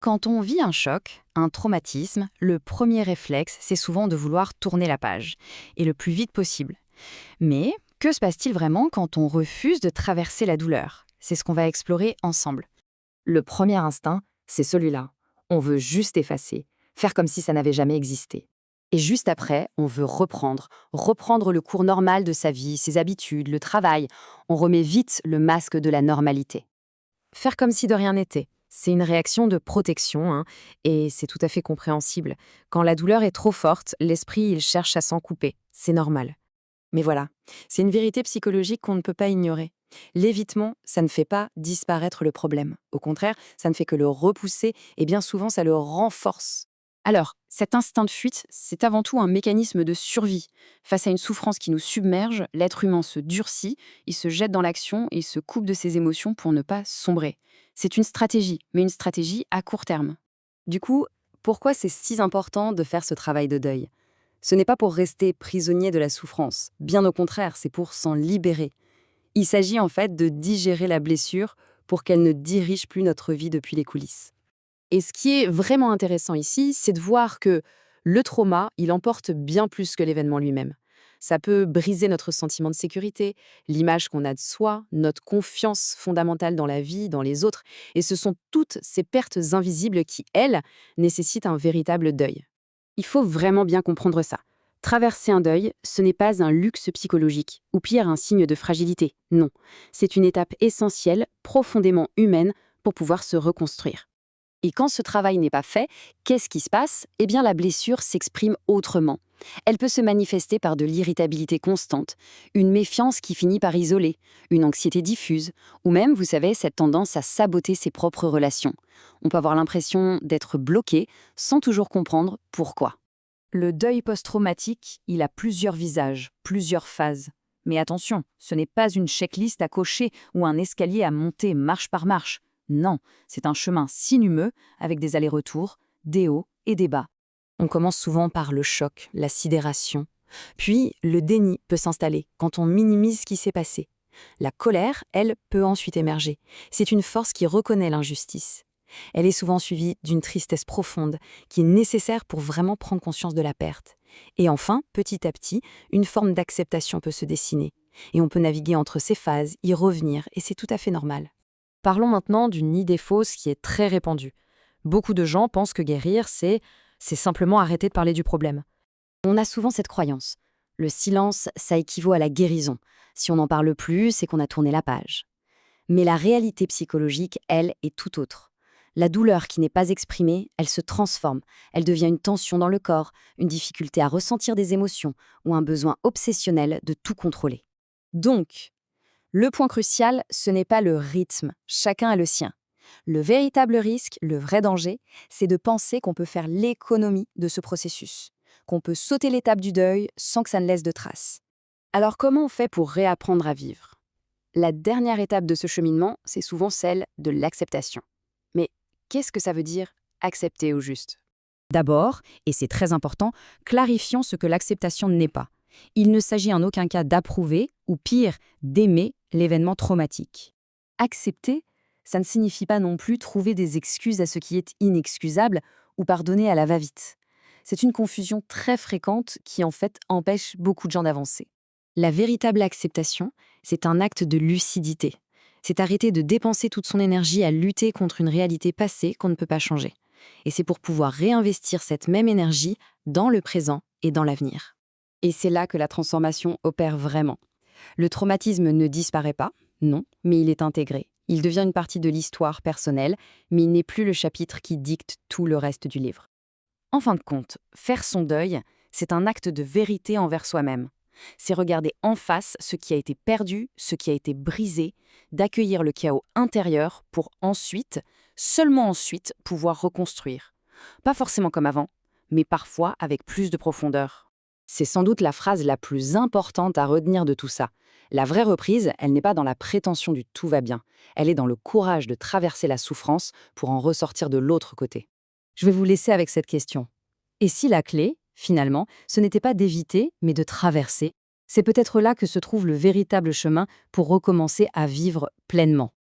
Quand on vit un choc, un traumatisme, le premier réflexe, c'est souvent de vouloir tourner la page, et le plus vite possible. Mais que se passe-t-il vraiment quand on refuse de traverser la douleur? C'est ce qu'on va explorer ensemble. Le premier instinct, c'est celui-là. On veut juste effacer, faire comme si ça n'avait jamais existé. Et juste après, on veut reprendre le cours normal de sa vie, ses habitudes, le travail. On remet vite le masque de la normalité. Faire comme si de rien n'était, c'est une réaction de protection, et c'est tout à fait compréhensible. Quand la douleur est trop forte, l'esprit, il cherche à s'en couper. C'est normal. Mais voilà, c'est une vérité psychologique qu'on ne peut pas ignorer. L'évitement, ça ne fait pas disparaître le problème. Au contraire, ça ne fait que le repousser et bien souvent, ça le renforce. Alors, cet instinct de fuite, c'est avant tout un mécanisme de survie. Face à une souffrance qui nous submerge, l'être humain se durcit, il se jette dans l'action et se coupe de ses émotions pour ne pas sombrer. C'est une stratégie, mais une stratégie à court terme. Du coup, pourquoi c'est si important de faire ce travail de deuil? Ce n'est pas pour rester prisonnier de la souffrance. Bien au contraire, c'est pour s'en libérer. Il s'agit en fait de digérer la blessure pour qu'elle ne dirige plus notre vie depuis les coulisses. Et ce qui est vraiment intéressant ici, c'est de voir que le trauma, il emporte bien plus que l'événement lui-même. Ça peut briser notre sentiment de sécurité, l'image qu'on a de soi, notre confiance fondamentale dans la vie, dans les autres. Et ce sont toutes ces pertes invisibles qui, elles, nécessitent un véritable deuil. Il faut vraiment bien comprendre ça. Traverser un deuil, ce n'est pas un luxe psychologique, ou pire un signe de fragilité. Non, c'est une étape essentielle, profondément humaine, pour pouvoir se reconstruire. Et quand ce travail n'est pas fait, qu'est-ce qui se passe? Eh bien, la blessure s'exprime autrement. Elle peut se manifester par de l'irritabilité constante, une méfiance qui finit par isoler, une anxiété diffuse, ou même, vous savez, cette tendance à saboter ses propres relations. On peut avoir l'impression d'être bloqué sans toujours comprendre pourquoi. Le deuil post-traumatique, il a plusieurs visages, plusieurs phases. Mais attention, ce n'est pas une checklist à cocher ou un escalier à monter marche par marche. Non, c'est un chemin sinueux avec des allers-retours, des hauts et des bas. On commence souvent par le choc, la sidération. Puis, le déni peut s'installer quand on minimise ce qui s'est passé. La colère, elle, peut ensuite émerger. C'est une force qui reconnaît l'injustice. Elle est souvent suivie d'une tristesse profonde qui est nécessaire pour vraiment prendre conscience de la perte. Et enfin, petit à petit, une forme d'acceptation peut se dessiner. Et on peut naviguer entre ces phases, y revenir, et c'est tout à fait normal. Parlons maintenant d'une idée fausse qui est très répandue. Beaucoup de gens pensent que guérir, c'est simplement arrêter de parler du problème. On a souvent cette croyance. Le silence, ça équivaut à la guérison. Si on n'en parle plus, c'est qu'on a tourné la page. Mais la réalité psychologique, elle, est tout autre. La douleur qui n'est pas exprimée, elle se transforme. Elle devient une tension dans le corps, une difficulté à ressentir des émotions ou un besoin obsessionnel de tout contrôler. Donc, le point crucial, ce n'est pas le rythme, chacun a le sien. Le véritable risque, le vrai danger, c'est de penser qu'on peut faire l'économie de ce processus, qu'on peut sauter l'étape du deuil sans que ça ne laisse de traces. Alors comment on fait pour réapprendre à vivre? La dernière étape de ce cheminement, c'est souvent celle de l'acceptation. Mais qu'est-ce que ça veut dire, accepter au juste? D'abord, et c'est très important, clarifions ce que l'acceptation n'est pas. Il ne s'agit en aucun cas d'approuver, ou pire, d'aimer l'événement traumatique. Accepter, ça ne signifie pas non plus trouver des excuses à ce qui est inexcusable ou pardonner à la va-vite. C'est une confusion très fréquente qui en fait empêche beaucoup de gens d'avancer. La véritable acceptation, c'est un acte de lucidité. C'est arrêter de dépenser toute son énergie à lutter contre une réalité passée qu'on ne peut pas changer. Et c'est pour pouvoir réinvestir cette même énergie dans le présent et dans l'avenir. Et c'est là que la transformation opère vraiment. Le traumatisme ne disparaît pas, non, mais il est intégré. Il devient une partie de l'histoire personnelle, mais il n'est plus le chapitre qui dicte tout le reste du livre. En fin de compte, faire son deuil, c'est un acte de vérité envers soi-même. C'est regarder en face ce qui a été perdu, ce qui a été brisé, d'accueillir le chaos intérieur pour ensuite, seulement ensuite, pouvoir reconstruire. Pas forcément comme avant, mais parfois avec plus de profondeur. C'est sans doute la phrase la plus importante à retenir de tout ça. La vraie reprise, elle n'est pas dans la prétention du tout va bien. Elle est dans le courage de traverser la souffrance pour en ressortir de l'autre côté. Je vais vous laisser avec cette question. Et si la clé, finalement, ce n'était pas d'éviter, mais de traverser, c'est peut-être là que se trouve le véritable chemin pour recommencer à vivre pleinement.